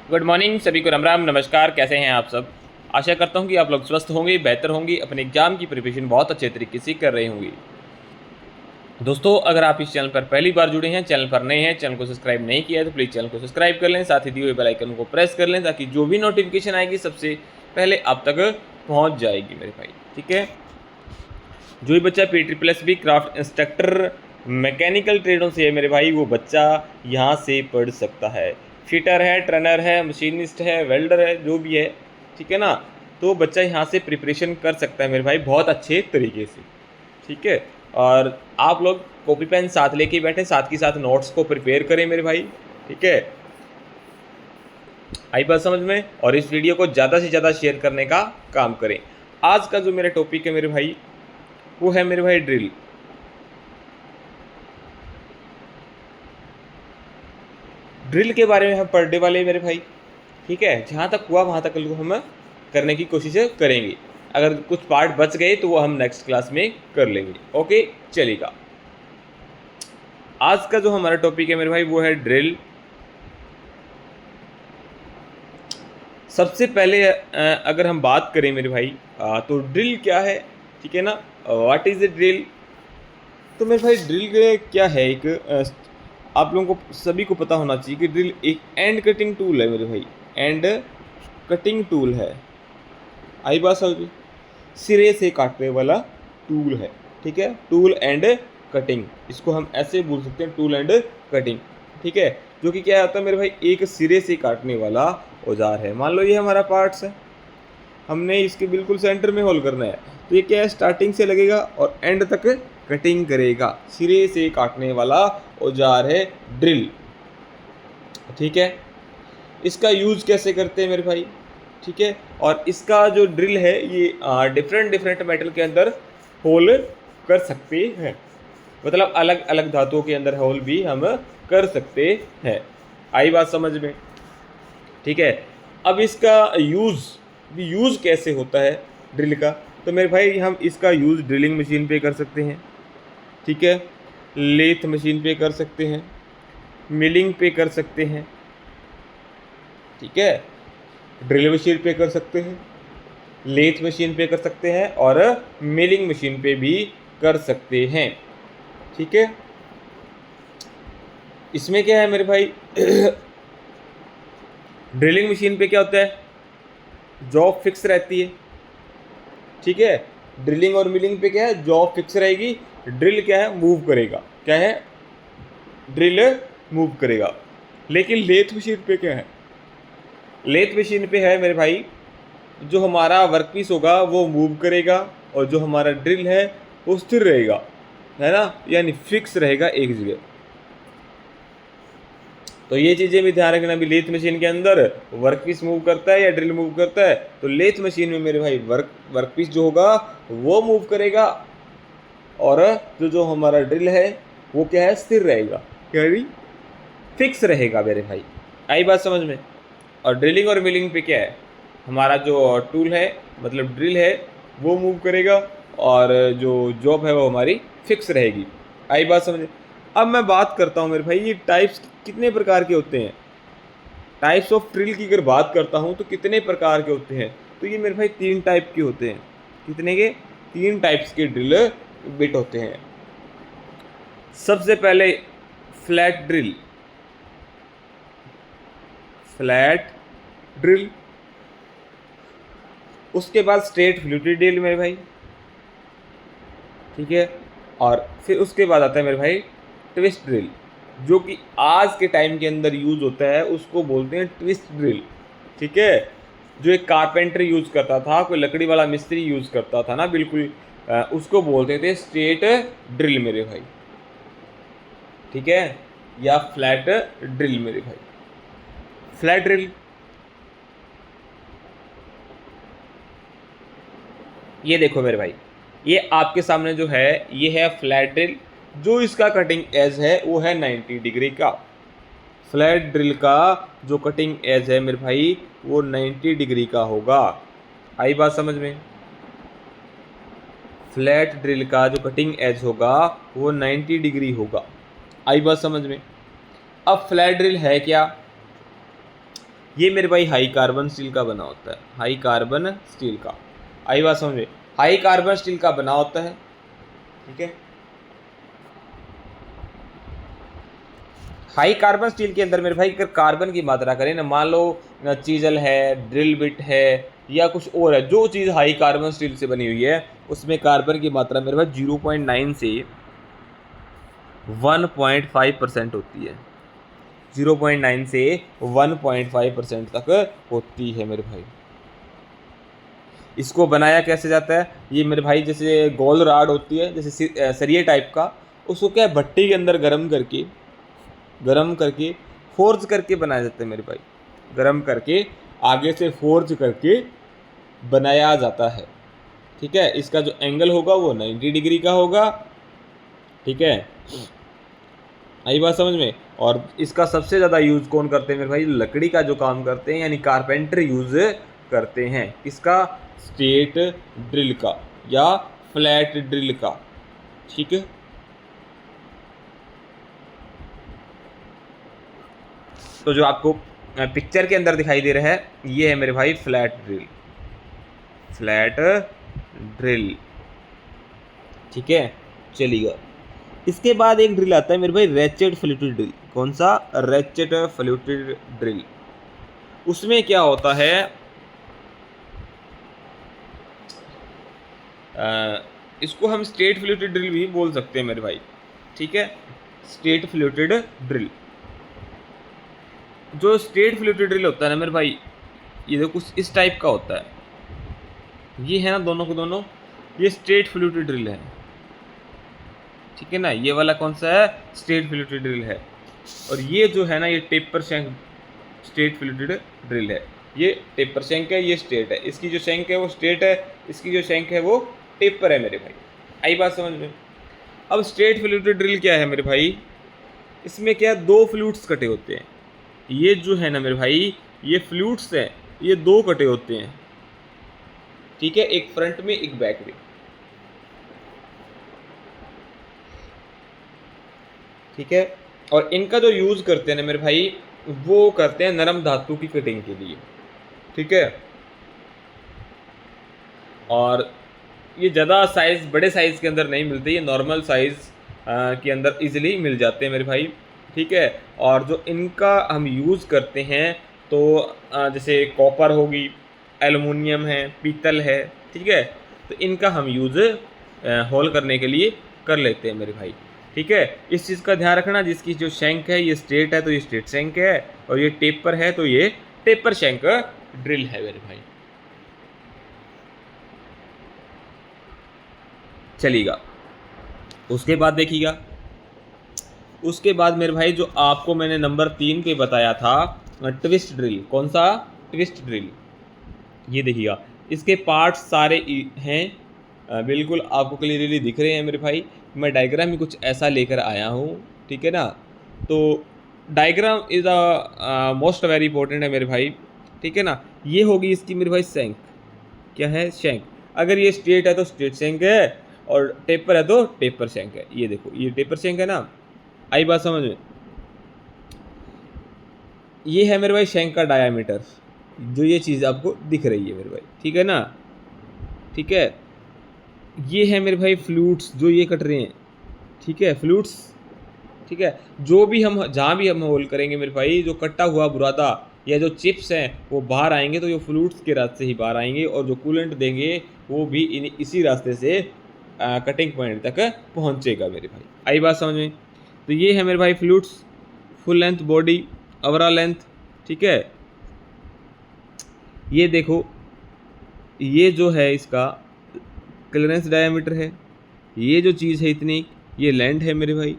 Good morning सभी को, राम राम, नमस्कार। कैसे हैं आप सब? आशा करता हूं कि आप लोग स्वस्थ होंगे, बेहतर होंगे, अपने एग्जाम की प्रिपरेशन बहुत अच्छे तरीके से कर रहे होंगे। दोस्तों, अगर आप इस चैनल पर पहली बार जुड़े हैं, चैनल पर नए हैं, चैनल को सब्सक्राइब नहीं किया है तो प्लीज़ चैनल को सब्सक्राइब कर लें, साथ ही दिए हुए बेल आइकन को प्रेस कर लें ताकि जो भी नोटिफिकेशन आएगी सबसे पहले आप तक पहुँच जाएगी मेरे भाई। ठीक है, जो भी बच्चा PTPLS क्राफ्ट इंस्ट्रक्टर मैकेनिकल ट्रेडों से है मेरे भाई, वो बच्चा यहाँ से पढ़ सकता है। फिटर है, ट्रेनर है, मशीनिस्ट है, वेल्डर है, जो भी है, ठीक है ना, तो बच्चा यहाँ से प्रिपरेशन कर सकता है मेरे भाई बहुत अच्छे तरीके से। ठीक है, और आप लोग कॉपी पेन साथ लेके बैठे, साथ के साथ नोट्स को प्रिपेयर करें मेरे भाई। ठीक है, आई बात समझ में, और इस वीडियो को ज़्यादा से ज़्यादा शेयर करने का काम करें। आज का जो मेरा टॉपिक है मेरे भाई, वो है मेरे भाई ड्रिल। ड्रिल के बारे में हम पढ़ने वाले हैं मेरे भाई। ठीक है, जहाँ तक हुआ वहाँ तक हम करने की कोशिश करेंगे। अगर कुछ पार्ट बच गए तो वो हम नेक्स्ट क्लास में कर लेंगे। ओके, चलेगा। आज का जो हमारा टॉपिक है मेरे भाई, वो है ड्रिल। सबसे पहले अगर हम बात करें मेरे भाई, तो ड्रिल क्या है, ठीक है ना, व्हाट इज़ ए ड्रिल। तो मेरे भाई ड्रिल क्या है, एक आप लोगों को सभी को पता होना चाहिए कि ड्रिल एक एंड कटिंग टूल है मेरे भाई। एंड कटिंग टूल है, आई बात समझ, सिरे से काटने वाला टूल है। ठीक है, टूल एंड कटिंग, इसको हम ऐसे बोल सकते हैं, टूल एंड कटिंग। ठीक है, जो कि क्या होता है मेरे भाई, एक सिरे से काटने वाला औजार है। मान लो ये हमारा पार्ट्स है, हमने इसके बिल्कुल सेंटर में होल करना है, तो ये क्या है, स्टार्टिंग से लगेगा और एंड तक कटिंग करेगा। सिरे से काटने वाला औजार है ड्रिल। ठीक है, इसका यूज़ कैसे करते हैं मेरे भाई, ठीक है, और इसका जो ड्रिल है ये डिफरेंट डिफरेंट मेटल के अंदर होल कर सकते हैं, मतलब अलग अलग धातुओं के अंदर होल भी हम कर सकते हैं। आई बात समझ में? ठीक है, अब इसका यूज़ कैसे होता है ड्रिल का, तो मेरे भाई हम इसका यूज़ ड्रिलिंग मशीन पे कर सकते हैं। ठीक है, लेथ मशीन पे कर सकते हैं, मिलिंग पे कर सकते हैं। ठीक है, ड्रिल मशीन पे कर सकते हैं, लेथ मशीन पे कर सकते हैं, और मिलिंग मशीन पे भी कर सकते हैं। ठीक है, इसमें क्या है मेरे भाई ड्रिलिंग मशीन पे क्या होता है, जॉब फिक्स रहती है। ठीक है, ड्रिलिंग और मिलिंग पे क्या है, जॉब फिक्स रहेगी। ड्रिल क्या है, मूव करेगा। क्या है, ड्रिल मूव करेगा। लेकिन लेथ मशीन पे क्या है, लेथ मशीन पे है मेरे भाई, जो हमारा वर्कपीस होगा वो मूव करेगा, और जो हमारा ड्रिल है वो स्थिर रहेगा, है ना, यानी फिक्स रहेगा एक जगह। तो ये चीज़ें भी ध्यान रखना भी, लेथ मशीन के अंदर वर्कपीस मूव करता है या ड्रिल मूव करता है, तो लेथ मशीन में मेरे भाई वर्कपीस जो होगा वो मूव करेगा, और जो हमारा ड्रिल है वो क्या है, स्थिर रहेगा, यानी फिक्स रहेगा मेरे भाई। आई बात समझ में? और ड्रिलिंग और मिलिंग पे क्या है, हमारा जो टूल है मतलब ड्रिल है वो मूव करेगा, और जो जॉब है वो हमारी फिक्स रहेगी। आई बात समझ? अब मैं बात करता हूँ मेरे भाई, ये टाइप्स कितने प्रकार के होते हैं। टाइप्स ऑफ ड्रिल की अगर बात करता हूँ तो कितने प्रकार के होते हैं, तो ये मेरे भाई 3 टाइप के होते हैं। कितने के? 3 टाइप्स के ड्रिल बिट होते हैं। सबसे पहले फ्लैट ड्रिल, फ्लैट ड्रिल, उसके बाद स्ट्रेट फ्लूटेड ड्रिल मेरे भाई। ठीक है, और फिर उसके बाद आता है मेरे भाई ट्विस्ट ड्रिल, जो कि आज के टाइम के अंदर यूज़ होता है, उसको बोलते हैं ट्विस्ट ड्रिल। ठीक है, जो एक कारपेंटर यूज़ करता था, कोई लकड़ी वाला मिस्त्री यूज़ करता था ना, बिल्कुल उसको बोलते थे स्ट्रेट ड्रिल मेरे भाई। ठीक है, या फ्लैट ड्रिल मेरे भाई। फ्लैट ड्रिल, ये देखो मेरे भाई, ये आपके सामने जो है ये है फ्लैट ड्रिल। जो इसका कटिंग एज है वो है 90 डिग्री का। फ्लैट ड्रिल का जो कटिंग एज है मेरे भाई वो 90 डिग्री का होगा। आई बात समझ में? फ्लैट ड्रिल का जो कटिंग एज होगा वो 90 डिग्री होगा। आई बात समझ में? अब फ्लैट ड्रिल है क्या? ये मेरे भाई हाई कार्बन स्टील का बना होता है, हाई कार्बन स्टील का। आई बात समझ में, हाई कार्बन स्टील का बना होता है, ठीक है। हाई कार्बन स्टील के अंदर मेरे भाई अगर कार्बन की मात्रा करें ना, मान लो चीजल है, ड्रिल बिट है या कुछ और है, जो चीज़ हाई कार्बन स्टील से बनी हुई है उसमें कार्बन की मात्रा मेरे भाई 0.9 से 1.5% होती है। 0.9 से 1.5% तक होती है मेरे भाई। इसको बनाया कैसे जाता है, ये मेरे भाई जैसे गोल राड होती है, जैसे सरिये टाइप का, उसको क्या है भट्टी के अंदर गरम करके फोर्ज करके बनाया जाता है मेरे भाई। गरम करके आगे से फोर्ज करके बनाया जाता है, ठीक है। इसका जो एंगल होगा वो 90 डिग्री का होगा, ठीक है। आई बात समझ में। और इसका सबसे ज़्यादा यूज़ कौन करते हैं मेरे भाई, लकड़ी का जो काम करते हैं यानी कारपेंटर यूज़ करते हैं। इसका स्ट्रेट ड्रिल का या फ्लैट ड्रिल का, ठीक है। तो जो आपको पिक्चर के अंदर दिखाई दे रहा है ये है मेरे भाई फ्लैट ड्रिल, फ्लैट ड्रिल, ठीक है। चलिएगा, इसके बाद एक ड्रिल आता है मेरे भाई रेचेट फ्लूटेड ड्रिल। कौन सा, रेचेट फ्लूटेड ड्रिल। उसमें क्या होता है, इसको हम स्ट्रेट फ्लूटेड ड्रिल भी बोल सकते हैं मेरे भाई, ठीक है। स्ट्रेट फ्लूटेड ड्रिल, जो स्ट्रेट फ्लूटेड ड्रिल होता है ना मेरे भाई, ये देखो कुछ इस टाइप का होता है। ये है ना दोनों को दोनों, ये स्ट्रेट फ्लूटेड ड्रिल है, ठीक है ना। ये वाला कौन सा है, स्ट्रेट फ्लूटेड ड्रिल है। और ये जो है ना ये taper shank straight fluted drill है। ये टेपर शैंक है, ये स्ट्रेट है। इसकी जो शैंक है वो स्ट्रेट है, इसकी जो शैंक है वो टेपर है मेरे भाई। आई बात समझ में। अब स्ट्रेट फ्लूटेड ड्रिल क्या है मेरे भाई, इसमें क्या दो फ्लूट्स कटे होते हैं। ये जो है ना मेरे भाई ये फ्लूट्स हैं, ये दो कटे होते हैं, ठीक है। एक फ्रंट में एक बैक में, ठीक है। और इनका जो यूज़ करते हैं ना मेरे भाई वो करते हैं नरम धातु की कटिंग के लिए, ठीक है। और ये ज़्यादा साइज़ बड़े साइज़ के अंदर नहीं मिलते, ये नॉर्मल साइज़ के अंदर इजीली मिल जाते हैं मेरे भाई, ठीक है। और जो इनका हम यूज़ करते हैं तो जैसे कॉपर होगी, एलुमिनियम है, पीतल है, ठीक है। तो इनका हम यूज़ होल करने के लिए कर लेते हैं मेरे भाई, ठीक है। इस चीज़ का ध्यान रखना, जिसकी जो शैंक है ये स्ट्रेट है तो ये स्ट्रेट शैंक है, और ये टेपर है तो ये टेपर शैंक ड्रिल है मेरे भाई। चलिएगा, उसके बाद देखिएगा, उसके बाद मेरे भाई जो आपको मैंने नंबर 3 पे बताया था ट्विस्ट ड्रिल। कौन सा, ट्विस्ट ड्रिल। ये देखिएगा, इसके पार्ट्स सारे हैं, बिल्कुल आपको क्लियरली दिख रहे हैं मेरे भाई। मैं डायग्राम में कुछ ऐसा लेकर आया हूँ, ठीक है ना। तो diagram is a most very important है मेरे भाई, ठीक है ना। ये होगी इसकी मेरे भाई शैंक, क्या है, शैंक। अगर ये स्ट्रेट है तो स्ट्रेट शैंक है, और टेपर है तो टेपर शैंक है। ये देखो ये टेपर शैंक है ना, आई बात समझ में। ये है मेरे भाई शैंक का डायामीटर, जो ये चीज़ आपको दिख रही है मेरे भाई, ठीक है ना, ठीक है। ये है मेरे भाई फ्लूट्स जो ये कट रहे हैं, ठीक है, फ्लूट्स, ठीक है। जो भी हम जहाँ भी हम होल करेंगे मेरे भाई, जो कटा हुआ बुरादा या जो चिप्स हैं वो बाहर आएंगे, तो ये फ्लूट्स के रास्ते ही बाहर आएंगे, और जो कूलेंट देंगे वो भी इसी रास्ते से कटिंग पॉइंट तक पहुँचेगा मेरे भाई। आई बात समझ में। तो ये है मेरे भाई flutes, full length body, overall length, ठीक है। ये देखो, ये जो है इसका क्लियरेंस डायमीटर है, ये जो चीज़ है इतनी, ये लेंथ है मेरे भाई।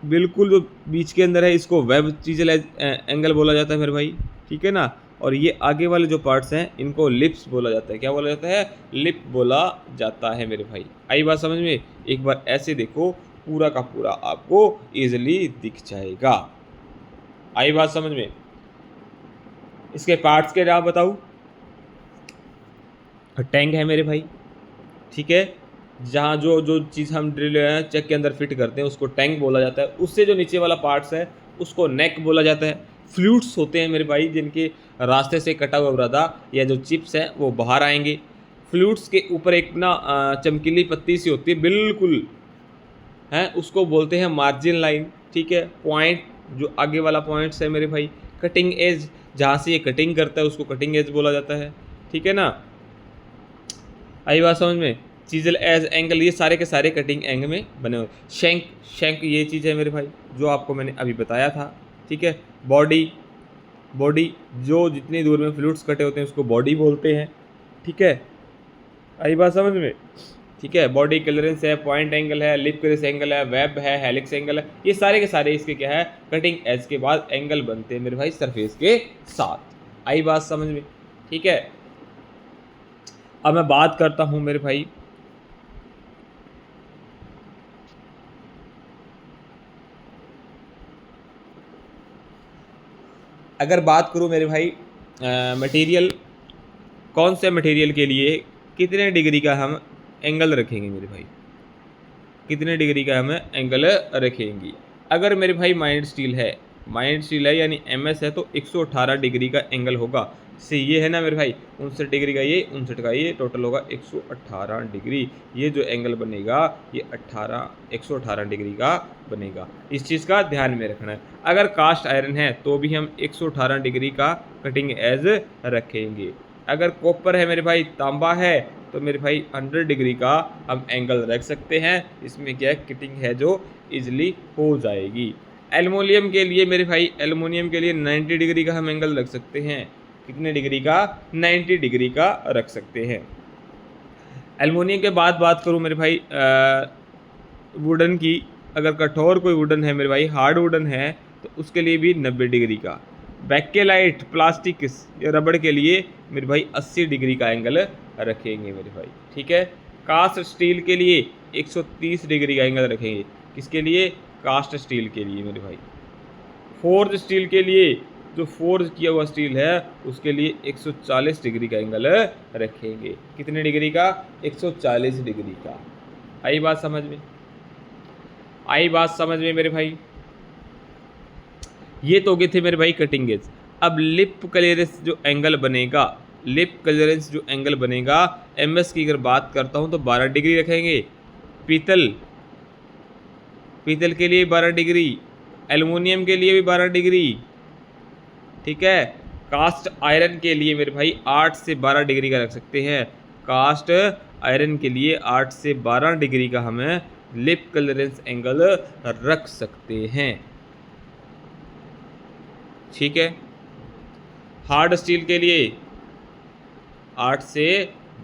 बिल्कुल जो बीच के अंदर है इसको वेब चीज़ल एंगल बोला जाता है मेरे भाई, ठीक है ना। और ये आगे वाले जो पार्ट्स हैं इनको लिप्स बोला जाता है। क्या बोला जाता है, लिप बोला जाता है मेरे भाई। आई बात समझ में। एक बार ऐसे देखो, पूरा का पूरा आपको इजीली दिख जाएगा। आई बात समझ में। इसके पार्ट्स के नाम बताऊँ, टैंक है मेरे भाई, ठीक है। जहाँ जो जो चीज़ हम ड्रिल चेक के अंदर फिट करते हैं उसको टैंक बोला जाता है। उससे जो नीचे वाला पार्ट्स है उसको नेक बोला जाता है। फ्लूइड्स होते हैं मेरे भाई, जिनके रास्ते से कटा हुआ बुरादा या जो चिप्स हैं वो बाहर आएंगे। फ्लूइड्स के ऊपर एक ना चमकीली पत्ती सी होती है बिल्कुल, है, उसको बोलते हैं मार्जिन लाइन। ठीक है, पॉइंट जो आगे वाला पॉइंट्स है मेरे भाई, कटिंग एज, जहाँ से ये कटिंग करता है उसको कटिंग एज बोला जाता है। ठीक है ना, आई बात समझ में। चीजल एज एंगल, ये सारे के सारे कटिंग एंग में बने हुए। शैंक, शैंक ये चीज़ है मेरे भाई जो आपको मैंने अभी बताया था। ठीक है, बॉडी, बॉडी जो जितनी दूर में फ्लूइड्स कटे होते हैं उसको बॉडी बोलते हैं। ठीक है, आई बात समझ में। ठीक है, बॉडी क्लियरेंस है, पॉइंट एंगल है, लिप क्रिस एंगल है, वेब है, हेलिक्स एंगल है, ये सारे के सारे इसके क्या है, कटिंग एज के बाद एंगल बनते हैं मेरे भाई सरफेस के साथ। आई बात समझ में। ठीक है, अब मैं बात करता हूं मेरे भाई अगर बात करूं मेरे भाई मटेरियल, कौन से मटेरियल के लिए कितने डिग्री का हम एंगल रखेंगे मेरे भाई, कितने डिग्री का हम एंगल रखेंगे। अगर मेरे भाई माइंड स्टील है, माइंड स्टील है यानी एमएस है, तो 118 डिग्री का एंगल होगा। से ये है ना मेरे भाई 59 डिग्री का, ये 59 का, ये टोटल होगा 118 डिग्री। ये जो एंगल बनेगा ये 118 डिग्री का बनेगा। इस चीज़ का ध्यान में रखना है। अगर कास्ट आयरन है तो भी हम 118 डिग्री का कटिंग एज रखेंगे। अगर कॉपर है मेरे भाई, तांबा है, तो मेरे भाई 100 डिग्री का हम एंगल रख सकते हैं। इसमें क्या है, कटिंग है जो इजीली हो जाएगी। एल्युमिनियम के लिए मेरे भाई, एल्युमिनियम के लिए 90 डिग्री का हम एंगल रख सकते हैं। कितने डिग्री का, 90 डिग्री का रख सकते हैं। एल्युमिनियम के बाद बात करूं मेरे भाई वुडन की, अगर कठोर कोई वुडन है मेरे भाई, हार्ड वुडन है, तो उसके लिए भी 90 डिग्री का। बैकेलाइट, प्लास्टिक या रबड़ के लिए मेरे भाई 80 डिग्री का एंगल रखेंगे मेरे भाई। ठीक है, कास्ट स्टील के लिए 130 डिग्री का एंगल रखेंगे। किसके लिए, कास्ट स्टील के लिए मेरे भाई। फोर्ज स्टील के लिए, जो फोर्ज किया हुआ स्टील है उसके लिए 140 डिग्री का एंगल रखेंगे। कितने डिग्री का, 140 डिग्री का। आई बात समझ में, आई बात समझ में मेरे भाई। ये तो गए थे मेरे भाई कटिंग एज। अब लिप क्लियरेंस जो एंगल बनेगा, लिप क्लियरेंस जो एंगल बनेगा, एमएस की अगर बात करता हूँ तो 12 डिग्री रखेंगे। पीतल, पीतल के लिए 12 डिग्री, एल्युमिनियम के लिए भी 12 डिग्री। ठीक है, कास्ट आयरन के लिए मेरे भाई 8 से 12 डिग्री का रख सकते हैं। कास्ट आयरन के लिए 8 से 12 डिग्री का हमें लिप क्लियरेंस एंगल रख सकते हैं। ठीक है, हार्ड स्टील के लिए 8 से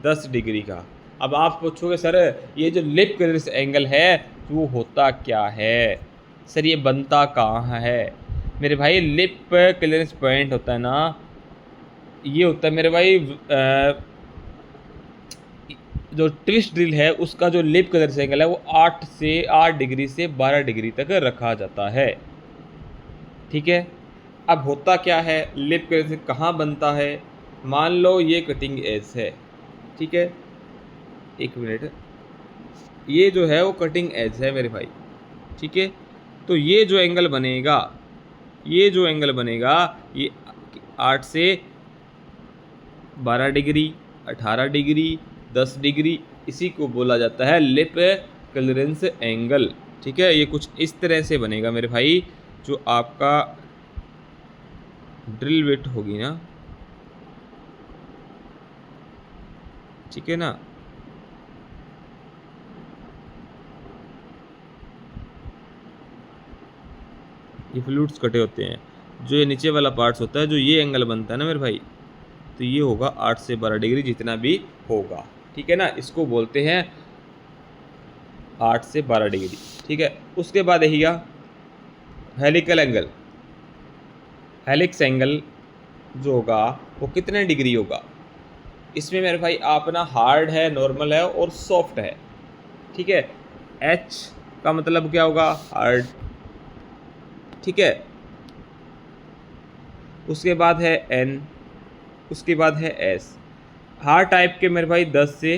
10 डिग्री का। अब आप पूछोगे सर ये जो लिप क्लियरेंस एंगल है वो होता क्या है, सर ये बनता कहाँ है। मेरे भाई लिप क्लियरेंस पॉइंट होता है ना, ये होता है मेरे भाई जो ट्विस्ट ड्रिल है उसका जो लिप क्लियरेंस एंगल है वो 8 डिग्री से 12 डिग्री तक रखा जाता है। ठीक है, अब होता क्या है, लिप क्लियरेंस कहाँ बनता है। मान लो ये कटिंग एज है, ठीक है, एक मिनट, ये जो है वो कटिंग एज है मेरे भाई। ठीक है, तो ये जो एंगल बनेगा, ये जो एंगल बनेगा ये 8 से 12 डिग्री, 18 डिग्री, 10 डिग्री, इसी को बोला जाता है लिप क्लियरेंस एंगल। ठीक है, ये कुछ इस तरह से बनेगा मेरे भाई। जो आपका ड्रिल बिट होगी ना, ठीक है ना, ये फ्लूइड्स कटे होते हैं, जो ये नीचे वाला पार्ट्स होता है, जो ये एंगल बनता है ना मेरे भाई, तो ये होगा 8 से 12 डिग्री जितना भी होगा। ठीक है ना, इसको बोलते हैं 8 से 12 डिग्री। ठीक है, उसके बाद यही हेलिकल एंगल। हेलिक्स एंगल जो होगा वो कितने डिग्री होगा। इसमें मेरे भाई आप ना हार्ड है, नॉर्मल है और सॉफ्ट है। ठीक है, एच का मतलब क्या होगा, हार्ड। ठीक है, उसके बाद है एन, उसके बाद है एस। हार्ड टाइप के मेरे भाई 10 से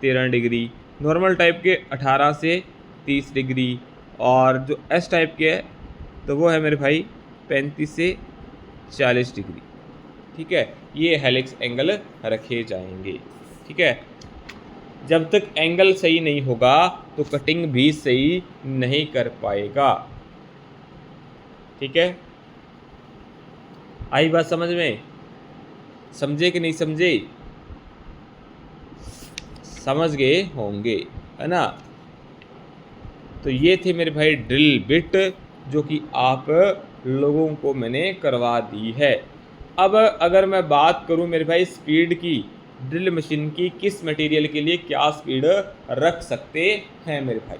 13 डिग्री, नॉर्मल टाइप के 18 से 30 डिग्री, और जो एस टाइप के है तो वो है मेरे भाई 35 से 40 डिग्री। ठीक है, ये हेलिक्स एंगल रखे जाएंगे। ठीक है, जब तक एंगल सही नहीं होगा तो कटिंग भी सही नहीं कर पाएगा। ठीक है, आई बात समझ में? समझे कि नहीं समझे? समझ गए होंगे, है ना। तो ये थे मेरे भाई ड्रिल बिट, जो कि आप लोगों को मैंने करवा दी है। अब अगर मैं बात करूं मेरे भाई स्पीड की, ड्रिल मशीन की किस मटेरियल के लिए क्या स्पीड रख सकते हैं मेरे भाई।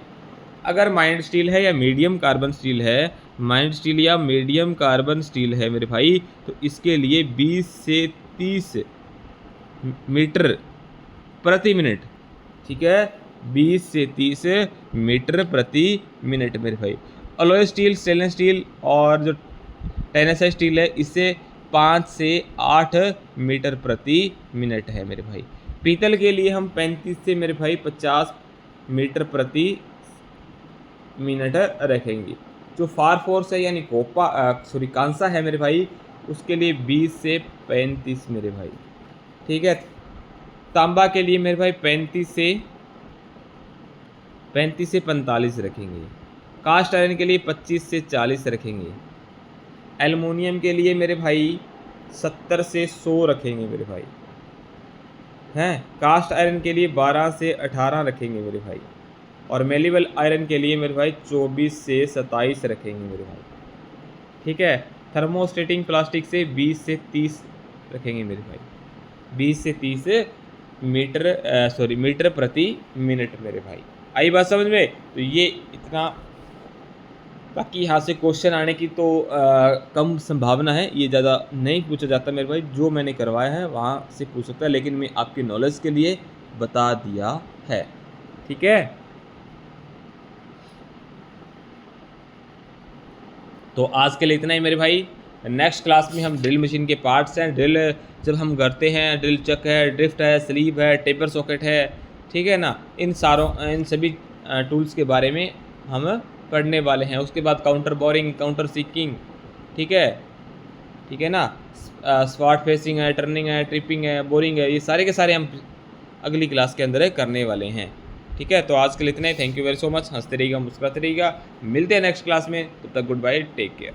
अगर माइंड स्टील है या मीडियम कार्बन स्टील है, माइंड स्टील या मीडियम कार्बन स्टील है मेरे भाई, तो इसके लिए 20 से 30 मीटर प्रति मिनट। ठीक है, 20 से 30 मीटर प्रति मिनट मेरे भाई। अलॉय स्टील, स्टेनलेस स्टील और जो टेनेसाइज स्टील है, इससे 5 से 8 मीटर प्रति मिनट है मेरे भाई। पीतल के लिए हम 35 से मेरे भाई 50 मीटर प्रति मिनट रखेंगे। जो फारफोर्स है यानी कांसा है मेरे भाई, उसके लिए 20 से 35 मेरे भाई। ठीक है, तांबा के लिए मेरे भाई 35 से 45 रखेंगे। कास्ट आयरन के लिए 25 से 40 रखेंगे। एल्युमिनियम के लिए मेरे भाई 70 से 100 रखेंगे मेरे भाई हैं। कास्ट आयरन के लिए 12 से 18 रखेंगे मेरे भाई। और मेलिबल आयरन के लिए मेरे भाई 24 से 27 रखेंगे मेरे भाई। ठीक है, थर्मोस्टेटिंग प्लास्टिक से 20 से 30 रखेंगे मेरे भाई। 20 से 30 मीटर प्रति मिनट मेरे भाई। आई बात समझ में? तो ये इतना, बाकी यहाँ से क्वेश्चन आने की तो कम संभावना है, ये ज़्यादा नहीं पूछा जाता मेरे भाई। जो मैंने करवाया है वहाँ से पूछ सकता है, लेकिन मैं आपकी नॉलेज के लिए बता दिया है। ठीक है, तो आज के लिए इतना ही मेरे भाई। नेक्स्ट क्लास में हम ड्रिल मशीन के पार्ट्स हैं, ड्रिल जब हम करते हैं, ड्रिल चक है, ड्रिफ्ट है, स्लीव है, टेपर सॉकेट है, ठीक है ना, इन सभी टूल्स के बारे में हम पढ़ने वाले हैं। उसके बाद काउंटर बोरिंग, काउंटर सीकिंग, ठीक है ना, स्पॉट फेसिंग है, टर्निंग है, ट्रिपिंग है, बोरिंग है, ये सारे के सारे हम अगली क्लास के अंदर करने वाले हैं। ठीक है, तो आज के लिए इतना ही। Thank you very so much. हंसते रहिएगा, मुस्कुराते रहिएगा। मिलते हैं नेक्स्ट क्लास में, तब तक गुड बाय, टेक केयर।